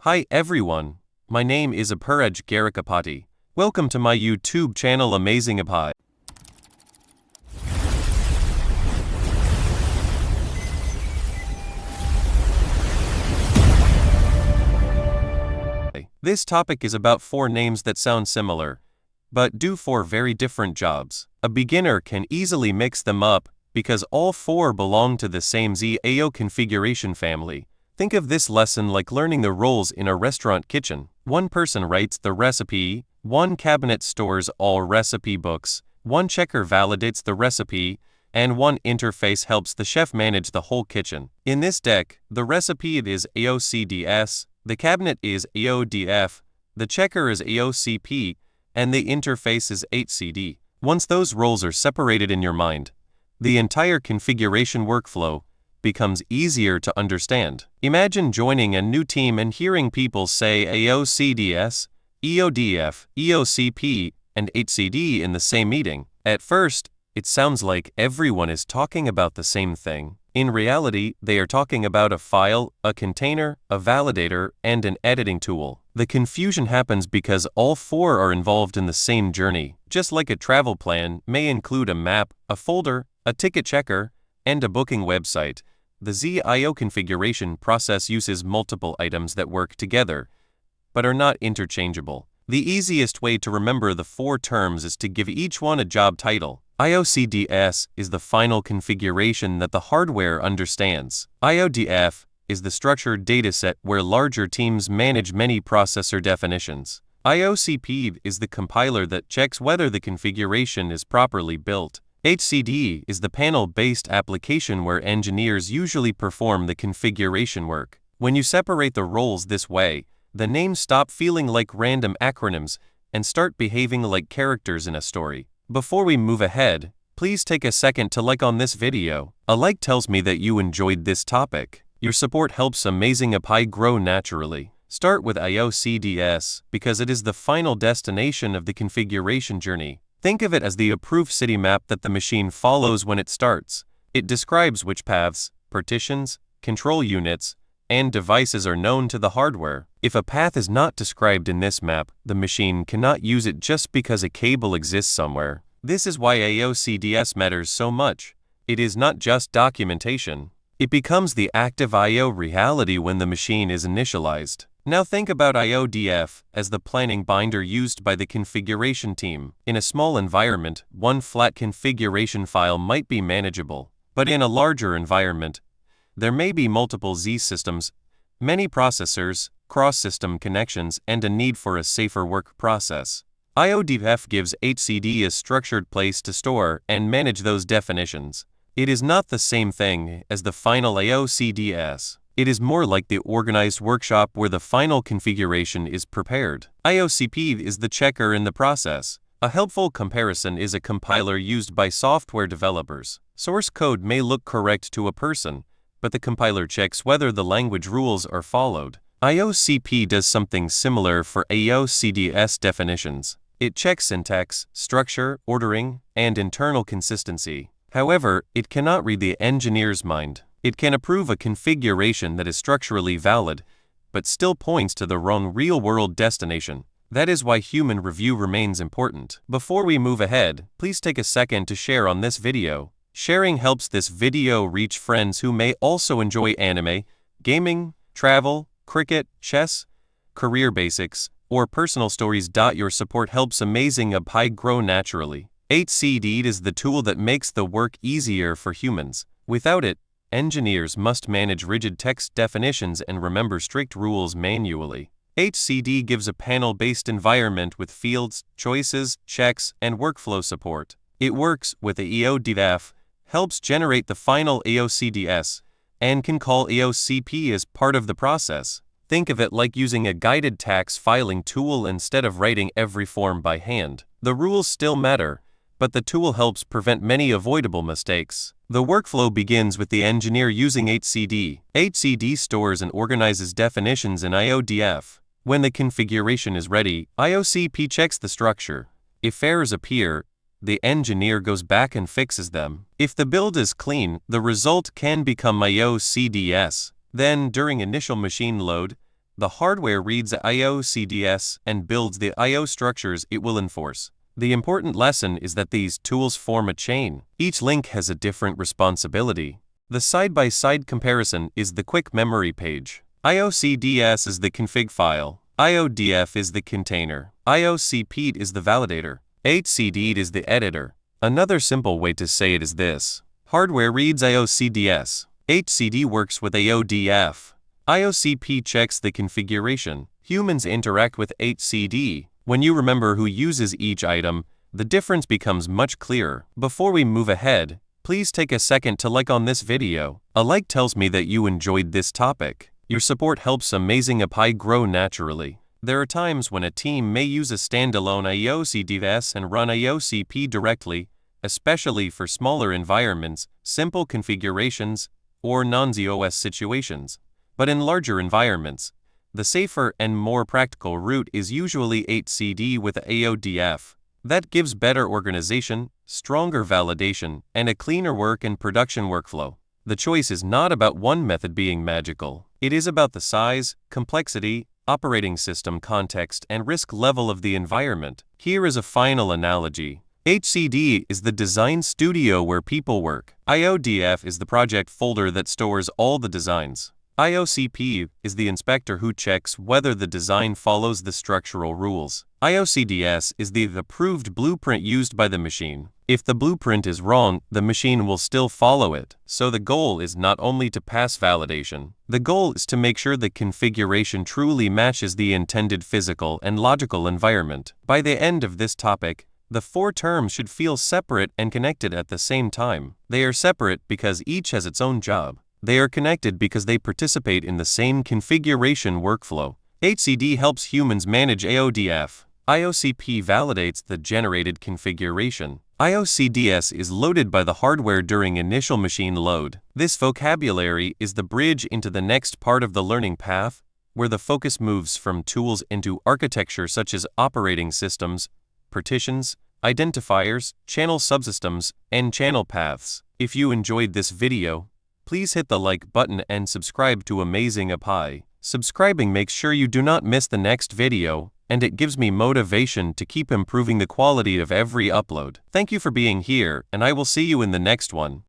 Hi everyone, my name is Apuraj Garikapati. Welcome to my YouTube channel Amazing Apai. This topic is about 4 names that sound similar, but do 4 very different jobs. A beginner can easily mix them up because all 4 belong to the same IO configuration family. Think of this lesson like learning the roles in a restaurant kitchen. One person writes the recipe, one cabinet stores all recipe books, one checker validates the recipe, and one interface helps the chef manage the whole kitchen. In this deck, the recipe is IOCDS, the cabinet is IODF, the checker is IOCP, and the interface is HCD. Once those roles are separated in your mind, the entire configuration workflow becomes easier to understand. Imagine joining a new team and hearing people say IOCDS, IODF, IOCP, and HCD in the same meeting. At first, it sounds like everyone is talking about the same thing. In reality, they are talking about a file, a container, a validator, and an editing tool. The confusion happens because all 4 are involved in the same journey. Just like a travel plan may include a map, a folder, a ticket checker, and a booking website, the ZIO configuration process uses multiple items that work together, but are not interchangeable. The easiest way to remember the 4 terms is to give each one a job title. IOCDS is the final configuration that the hardware understands. IODF is the structured dataset where larger teams manage many processor definitions. IOCP is the compiler that checks whether the configuration is properly built. HCD is the panel-based application where engineers usually perform the configuration work. When you separate the roles this way, the names stop feeling like random acronyms and start behaving like characters in a story. Before we move ahead, please take a second to like on this video. A like tells me that you enjoyed this topic. Your support helps Amazing Apai grow naturally. Start with IOCDS because it is the final destination of the configuration journey. Think of it as the approved city map that the machine follows when it starts. It describes which paths, partitions, control units, and devices are known to the hardware. If a path is not described in this map, the machine cannot use it just because a cable exists somewhere. This is why IOCDS matters so much. It is not just documentation. It becomes the active I/O reality when the machine is initialized. Now think about IODF as the planning binder used by the configuration team. In a small environment, one flat configuration file might be manageable, but in a larger environment, there may be multiple Z systems, many processors, cross-system connections, and a need for a safer work process. IODF gives HCD a structured place to store and manage those definitions. It is not the same thing as the final IOCDS. It is more like the organized workshop where the final configuration is prepared. IOCP is the checker in the process. A helpful comparison is a compiler used by software developers. Source code may look correct to a person, but the compiler checks whether the language rules are followed. IOCP does something similar for IOCDS definitions. It checks syntax, structure, ordering, and internal consistency. However, it cannot read the engineer's mind. It can approve a configuration that is structurally valid, but still points to the wrong real-world destination. That is why human review remains important. Before we move ahead, please take a second to share on this video. Sharing helps this video reach friends who may also enjoy anime, gaming, travel, cricket, chess, career basics, or personal stories. Your support helps Amazing Apai grow naturally. HCD is the tool that makes the work easier for humans. Without it, engineers must manage rigid text definitions and remember strict rules manually. HCD gives a panel-based environment with fields, choices, checks, and workflow support. It works with the IODF, helps generate the final IOCDS, and can call IOCP as part of the process. Think of it like using a guided tax filing tool instead of writing every form by hand. The rules still matter, but the tool helps prevent many avoidable mistakes. The workflow begins with the engineer using HCD. HCD stores and organizes definitions in IODF. When the configuration is ready, IOCP checks the structure. If errors appear, the engineer goes back and fixes them. If the build is clean, the result can become IOCDS. Then, during initial machine load, The hardware reads IOCDS and builds the I/O structures it will enforce. The important lesson is that these tools form a chain. Each link has a different responsibility. The side-by-side comparison is the quick memory page. IOCDS is the config file. IODF is the container. IOCP is the validator. HCD is the editor. Another simple way to say it is this. Hardware reads IOCDS. HCD works with IODF. IOCP checks the configuration. Humans interact with HCD. When you remember who uses each item, the difference becomes much clearer. Before we move ahead, please take a second to like on this video. A like tells me that you enjoyed this topic. Your support helps Amazing API grow naturally. There are times when a team may use a standalone IOCDS and run IOCP directly, especially for smaller environments, simple configurations, or non-ZOS situations. But in larger environments, the safer and more practical route is usually HCD with IODF. That gives better organization, stronger validation, and a cleaner work and production workflow. The choice is not about one method being magical. It is about the size, complexity, operating system context, and risk level of the environment. Here is a final analogy. HCD is the design studio where people work. IODF is the project folder that stores all the designs. IOCP is the inspector who checks whether the design follows the structural rules. IOCDS is the approved blueprint used by the machine. If the blueprint is wrong, the machine will still follow it. So the goal is not only to pass validation. The goal is to make sure the configuration truly matches the intended physical and logical environment. By the end of this topic, the four terms should feel separate and connected at the same time. They are separate because each has its own job. They are connected because they participate in the same configuration workflow. HCD helps humans manage IODF. IOCP validates the generated configuration. IOCDS is loaded by the hardware during initial machine load. This vocabulary is the bridge into the next part of the learning path, where the focus moves from tools into architecture such as operating systems, partitions, identifiers, channel subsystems, and channel paths. If you enjoyed this video, please hit the like button and subscribe to Amazing API. Subscribing makes sure you do not miss the next video, and it gives me motivation to keep improving the quality of every upload. Thank you for being here, and I will see you in the next one.